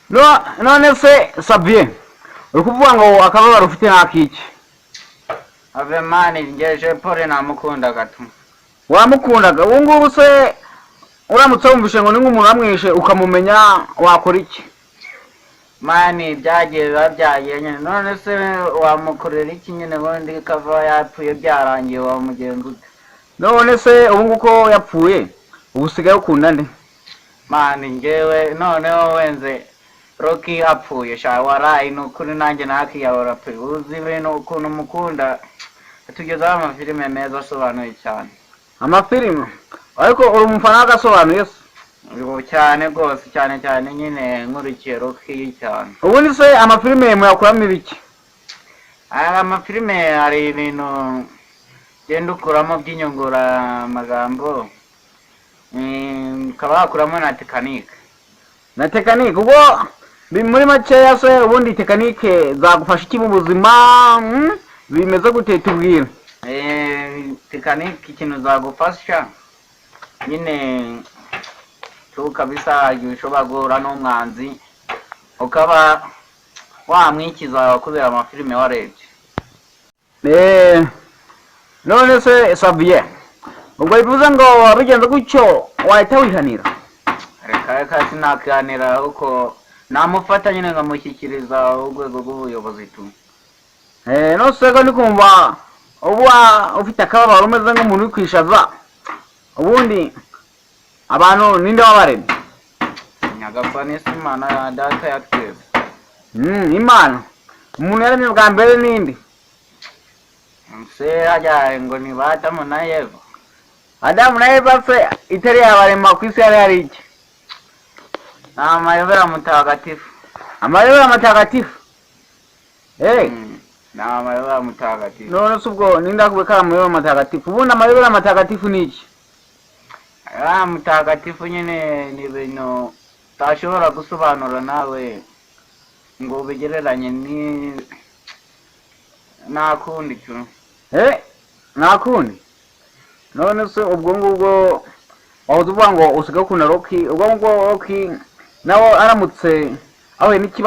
none se Sabien ukuvuga ngo akababaro ufite nakiki ave mani ngeje pore namukunda gato wamukundaga ubu ngubu se uramutse wumvishe ngo ni nk'umuntu amwishe ukamumenya wakora iki mani byagiye babyaye nyine none se wamukorera iki nyine ngondi kava yapfuye byarangiye wamugenza ute none se ubu nguko yapfuye ubusigaye ukunda nde mani ngewe noneho wenze Rocky apfuye sha warayi nukuri nanjye nakiyahora pe uzi ibintu ukuntu mukunda tugezaho amafilime meza asobanuye cyane amafilime ariko uri umufana w'agasobanuye se ubu cyane rwose cyane cyane nyine nkurikiye Rocky cyane ubundi se amafilime muyakuramo ibiki amafilime hari ibintu genda ukuramo by'inyungura amagambo ukaba wakuramo na tekanike ubwo muri makeya se ubundi tekanike zagufasha iki mu buzima bimeze gute tubwira tekanike ikintu zagufasha nyine kabisa igihe ushobora guhura n'umwanzi ukaba wamwikiza kubera amafilime warebye none se Sabien ubwo bivuze ngo wabigenze gutyo wahita wihanira reka sinakihanira uko namufata nyine ngamushyikiriza urwego rw'ubuyobozi tu none se ko ndikumva uba ufite akababaro umeze nk'umuntu uri kwishaza ubundi abantu ninde wabaremye nyagapfa si imana ya data ya twese imana umuntu yaremye bwa mbere n'indi se hajya ngo ni ba Adamu na Eva Adamu na Eva se itari yabarema ku isi hari iki ni amayobera mutagatifu amayobera matagatifu ni amayobera mutagatifu none se ubwo ninde akubeka amayobera matagatifu ubundi amayobera matagatifu ni iki mutagatifu nyine ni ibintu utashobora gusobanura nawe ngo ubigereranye nakundi cyo nakundi none se ubwo ngubwo wahoze uvuga ngo usigaye ukunda Rocky ubwo ngubwo Rocky nawe aramutse ahuye n'ikibazo